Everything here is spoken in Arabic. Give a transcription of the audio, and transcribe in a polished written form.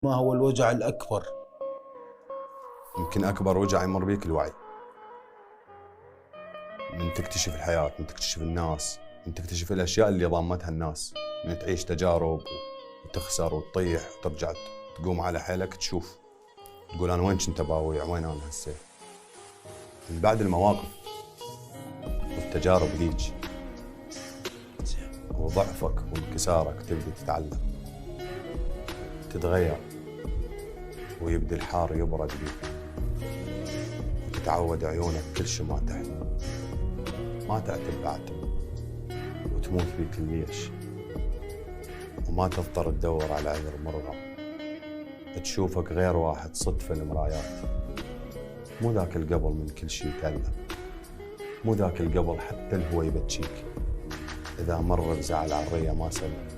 ما هو الوجع الأكبر؟ يمكن أكبر وجع يمر بيك الوعي، من تكتشف الحياة، من تكتشف الناس، من تكتشف الأشياء اللي ضامتها الناس، من تعيش تجارب وتخسر وتطيح وترجع تقوم على حيلك تشوف تقول أنا وين كنت باويع، وين أنا هسه. من بعد المواقف والتجارب ذيك وضعفك وانكسارك تبدي تتعلم، تتغير، ويبدي الحار يبرد بيك، وتتعود عيونك كل شي ما تحلم، ما تعتب بعد، وتموت بيك الليش، وما تضطر تدور على عذر مرغم، تشوفك غير واحد صدفة المرايات، مو ذاك القبل من كل شي يتألم، مو ذاك القبل حتى الهوى يبكيك، إذا مر بزعل عالرية ما سلم.